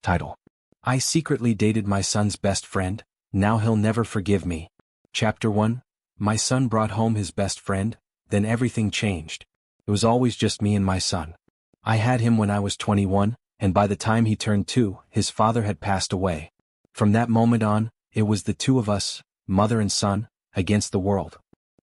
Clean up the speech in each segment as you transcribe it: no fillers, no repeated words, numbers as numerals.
Title: I secretly dated my son's best friend, now he'll never forgive me. Chapter 1. My son brought home his best friend, then everything changed. It was always just me and my son. I had him when I was 21, and by the time he turned 2, his father had passed away. From that moment on, it was the two of us, mother and son, against the world.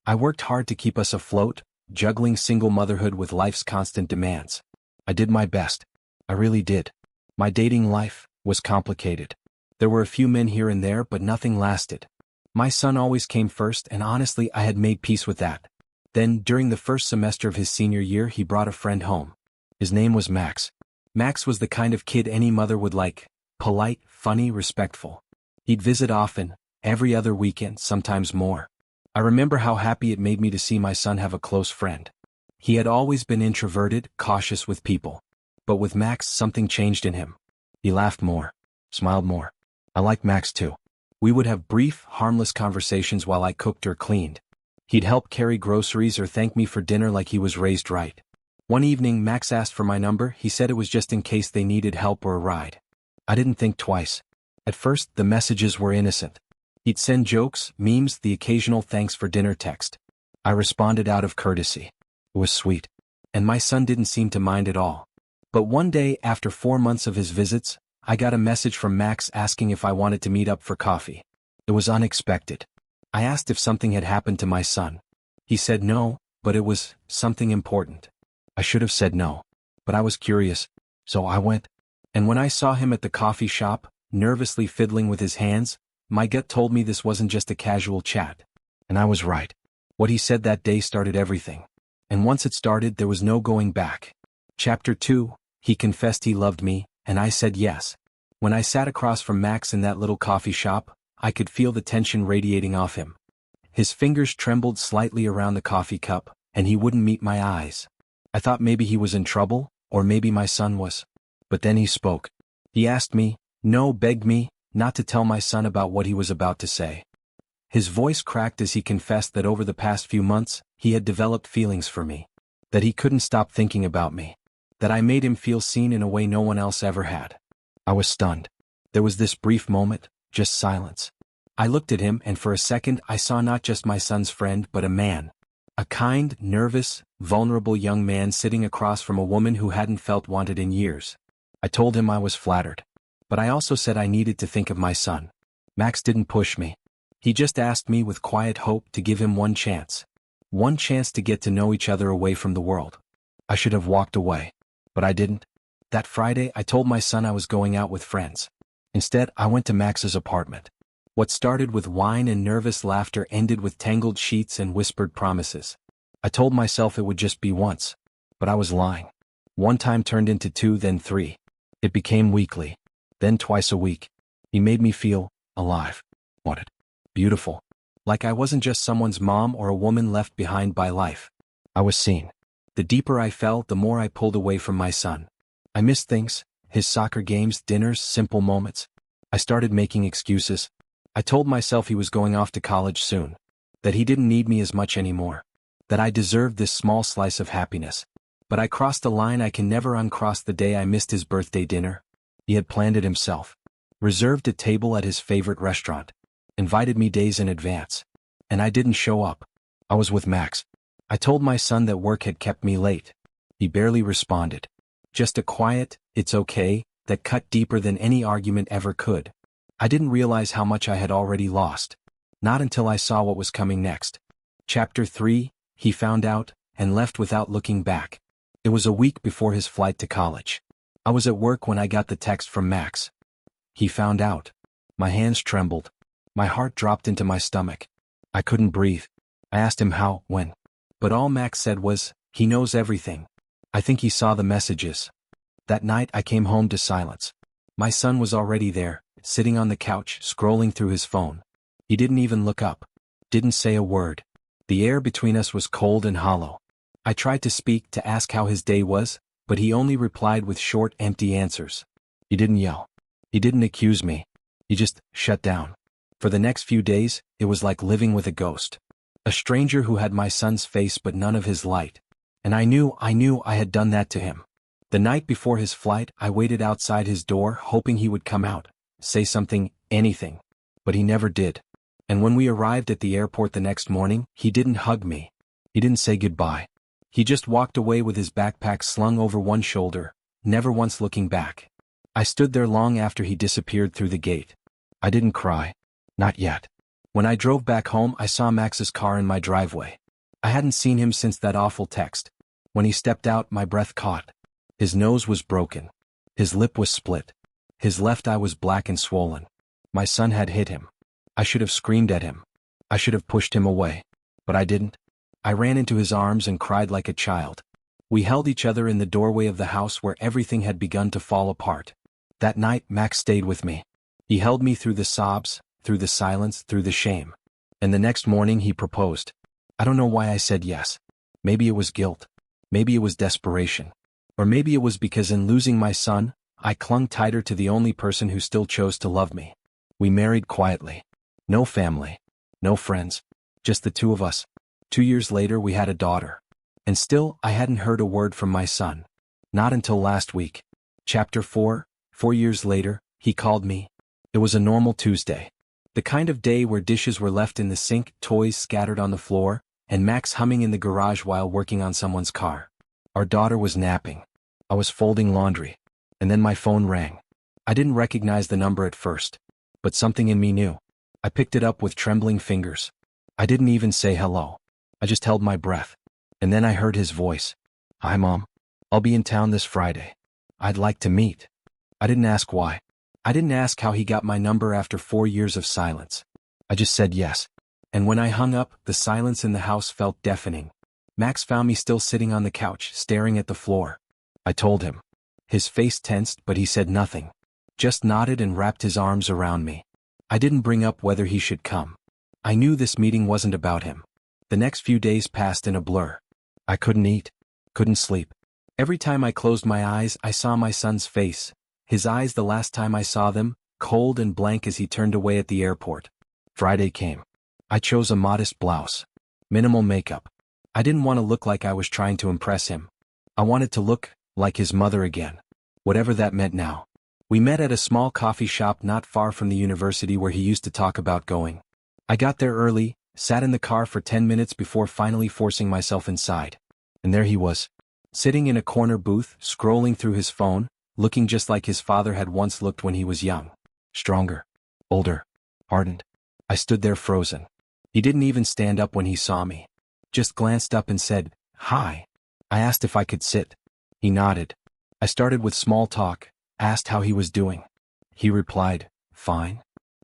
I worked hard to keep us afloat, juggling single motherhood with life's constant demands. I did my best. I really did. My dating life was complicated. There were a few men here and there, but nothing lasted. My son always came first, and honestly I had made peace with that. Then, during the first semester of his senior year, he brought a friend home. His name was Max. Max was the kind of kid any mother would like: polite, funny, respectful. He'd visit often, every other weekend, sometimes more. I remember how happy it made me to see my son have a close friend. He had always been introverted, cautious with people. But with Max, something changed in him. He laughed more, smiled more. I liked Max too. We would have brief, harmless conversations while I cooked or cleaned. He'd help carry groceries or thank me for dinner like he was raised right. One evening, Max asked for my number. He said it was just in case they needed help or a ride. I didn't think twice. At first, the messages were innocent. He'd send jokes, memes, the occasional thanks for dinner text. I responded out of courtesy. It was sweet. And my son didn't seem to mind at all. But one day, after 4 months of his visits, I got a message from Max asking if I wanted to meet up for coffee. It was unexpected. I asked if something had happened to my son. He said no, but it was something important. I should have said no, but I was curious, so I went. And when I saw him at the coffee shop, nervously fiddling with his hands, my gut told me this wasn't just a casual chat. And I was right. What he said that day started everything. And once it started, there was no going back. Chapter 2. He confessed he loved me, and I said yes. When I sat across from Max in that little coffee shop, I could feel the tension radiating off him. His fingers trembled slightly around the coffee cup, and he wouldn't meet my eyes. I thought maybe he was in trouble, or maybe my son was. But then he spoke. He asked me, begged me, not to tell my son about what he was about to say. His voice cracked as he confessed that over the past few months, he had developed feelings for me. That he couldn't stop thinking about me. That I made him feel seen in a way no one else ever had. I was stunned. There was this brief moment, just silence. I looked at him, and for a second I saw not just my son's friend but a man. A kind, nervous, vulnerable young man sitting across from a woman who hadn't felt wanted in years. I told him I was flattered. But I also said I needed to think of my son. Max didn't push me. He just asked me with quiet hope to give him one chance. One chance to get to know each other away from the world. I should have walked away. But I didn't. That Friday, I told my son I was going out with friends. Instead, I went to Max's apartment. What started with wine and nervous laughter ended with tangled sheets and whispered promises. I told myself it would just be once. But I was lying. One time turned into 2, then 3. It became weekly. Then twice a week. He made me feel alive. Wanted. Beautiful. Like I wasn't just someone's mom or a woman left behind by life. I was seen. The deeper I fell, the more I pulled away from my son. I missed things, his soccer games, dinners, simple moments. I started making excuses. I told myself he was going off to college soon. That he didn't need me as much anymore. That I deserved this small slice of happiness. But I crossed a line I can never uncross the day I missed his birthday dinner. He had planned it himself. Reserved a table at his favorite restaurant. Invited me days in advance. And I didn't show up. I was with Max. I told my son that work had kept me late. He barely responded. Just a quiet, "It's okay," that cut deeper than any argument ever could. I didn't realize how much I had already lost. Not until I saw what was coming next. Chapter 3. He found out, and left without looking back. It was a week before his flight to college. I was at work when I got the text from Max. He found out. My hands trembled. My heart dropped into my stomach. I couldn't breathe. I asked him how, when. But all Max said was, "He knows everything." I think he saw the messages. That night I came home to silence. My son was already there, sitting on the couch, scrolling through his phone. He didn't even look up. Didn't say a word. The air between us was cold and hollow. I tried to speak, to ask how his day was, but he only replied with short, empty answers. He didn't yell. He didn't accuse me. He just shut down. For the next few days, it was like living with a ghost. A stranger who had my son's face but none of his light. And I knew I had done that to him. The night before his flight, I waited outside his door hoping he would come out, say something, anything. But he never did. And when we arrived at the airport the next morning, he didn't hug me. He didn't say goodbye. He just walked away with his backpack slung over one shoulder, never once looking back. I stood there long after he disappeared through the gate. I didn't cry. Not yet. When I drove back home, I saw Max's car in my driveway. I hadn't seen him since that awful text. When he stepped out, my breath caught. His nose was broken. His lip was split. His left eye was black and swollen. My son had hit him. I should have screamed at him. I should have pushed him away. But I didn't. I ran into his arms and cried like a child. We held each other in the doorway of the house where everything had begun to fall apart. That night, Max stayed with me. He held me through the sobs, through the silence, through the shame. And the next morning he proposed. I don't know why I said yes. Maybe it was guilt. Maybe it was desperation. Or maybe it was because in losing my son, I clung tighter to the only person who still chose to love me. We married quietly. No family. No friends. Just the two of us. 2 years later we had a daughter. And still, I hadn't heard a word from my son. Not until last week. Chapter 4, 4 years later, he called me. It was a normal Tuesday. The kind of day where dishes were left in the sink, toys scattered on the floor, and Max humming in the garage while working on someone's car. Our daughter was napping. I was folding laundry. And then my phone rang. I didn't recognize the number at first. But something in me knew. I picked it up with trembling fingers. I didn't even say hello. I just held my breath. And then I heard his voice. Hi, Mom. I'll be in town this Friday. I'd like to meet. I didn't ask why. I didn't ask how he got my number after 4 years of silence. I just said yes. And when I hung up, the silence in the house felt deafening. Max found me still sitting on the couch, staring at the floor. I told him. His face tensed, but he said nothing. Just nodded and wrapped his arms around me. I didn't bring up whether he should come. I knew this meeting wasn't about him. The next few days passed in a blur. I couldn't eat. Couldn't sleep. Every time I closed my eyes, I saw my son's face. His eyes the last time I saw them, cold and blank as he turned away at the airport. Friday came. I chose a modest blouse. Minimal makeup. I didn't want to look like I was trying to impress him. I wanted to look like his mother again. Whatever that meant now. We met at a small coffee shop not far from the university where he used to talk about going. I got there early, sat in the car for 10 minutes before finally forcing myself inside. And there he was. Sitting in a corner booth, scrolling through his phone, looking just like his father had once looked when he was young. Stronger. Older. Hardened. I stood there frozen. He didn't even stand up when he saw me. Just glanced up and said, "Hi." I asked if I could sit. He nodded. I started with small talk, asked how he was doing. He replied, "Fine."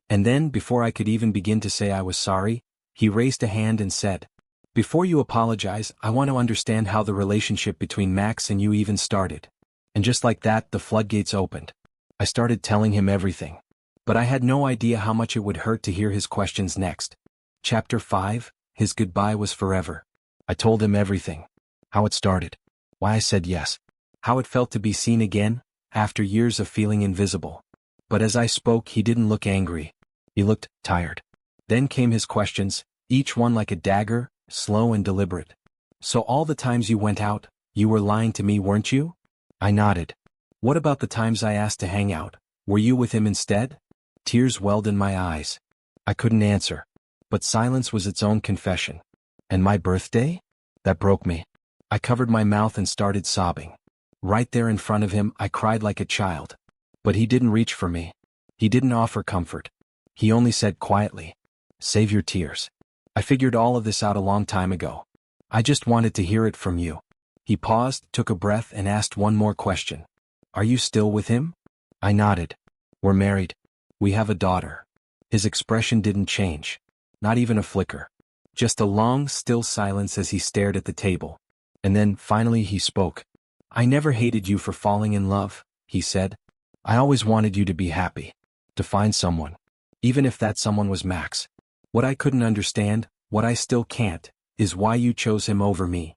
And then, before I could even begin to say I was sorry, he raised a hand and said, "Before you apologize, I want to understand how the relationship between Max and you even started." And just like that, the floodgates opened. I started telling him everything. But I had no idea how much it would hurt to hear his questions next. Chapter 5, his goodbye was forever. I told him everything. How it started. Why I said yes. How it felt to be seen again, after years of feeling invisible. But as I spoke, he didn't look angry. He looked tired. Then came his questions, each one like a dagger, slow and deliberate. "So all the times you went out, you were lying to me, weren't you?" I nodded. "What about the times I asked to hang out? Were you with him instead?" Tears welled in my eyes. I couldn't answer. But silence was its own confession. And my birthday? That broke me. I covered my mouth and started sobbing. Right there in front of him, I cried like a child. But he didn't reach for me. He didn't offer comfort. He only said quietly, "Save your tears. I figured all of this out a long time ago. I just wanted to hear it from you." He paused, took a breath, and asked one more question. "Are you still with him?" I nodded. "We're married. We have a daughter." His expression didn't change. Not even a flicker. Just a long, still silence as he stared at the table. And then, finally, he spoke. "I never hated you for falling in love," he said. "I always wanted you to be happy. To find someone. Even if that someone was Max. What I couldn't understand, what I still can't, is why you chose him over me."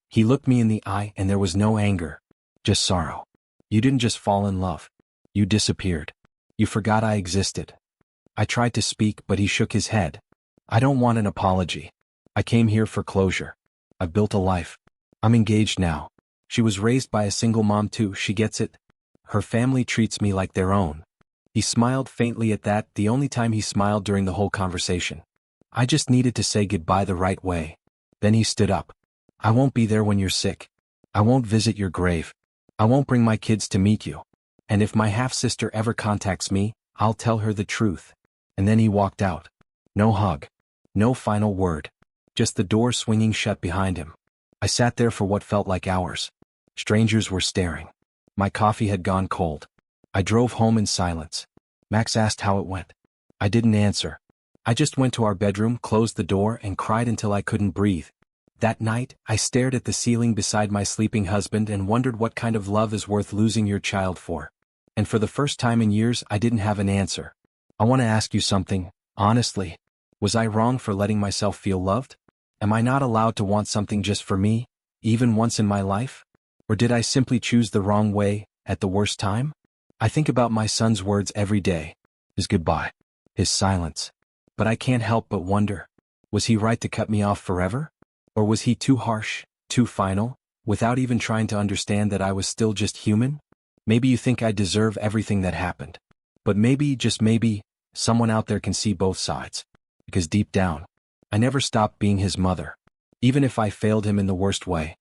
He looked me in the eye and there was no anger. Just sorrow. "You didn't just fall in love. You disappeared. You forgot I existed." I tried to speak, but he shook his head. "I don't want an apology. I came here for closure. I've built a life. I'm engaged now. She was raised by a single mom too, she gets it. Her family treats me like their own. He smiled faintly at that, the only time he smiled during the whole conversation. I just needed to say goodbye the right way. Then he stood up. I won't be there when you're sick. I won't visit your grave. I won't bring my kids to meet you. And if my half-sister ever contacts me, I'll tell her the truth. And then he walked out. No hug. No final word. Just the door swinging shut behind him. I sat there for what felt like hours. Strangers were staring. My coffee had gone cold. I drove home in silence. Max asked how it went. I didn't answer. I just went to our bedroom, closed the door, and cried until I couldn't breathe. That night, I stared at the ceiling beside my sleeping husband and wondered what kind of love is worth losing your child for. And for the first time in years, I didn't have an answer. I want to ask you something, honestly. Was I wrong for letting myself feel loved? Am I not allowed to want something just for me, even once in my life? Or did I simply choose the wrong way, at the worst time? I think about my son's words every day. His goodbye. His silence. But I can't help but wonder, was he right to cut me off forever? Or was he too harsh, too final, without even trying to understand that I was still just human? Maybe you think I deserve everything that happened. But maybe, just maybe, someone out there can see both sides. Because deep down, I never stopped being his mother. Even if I failed him in the worst way.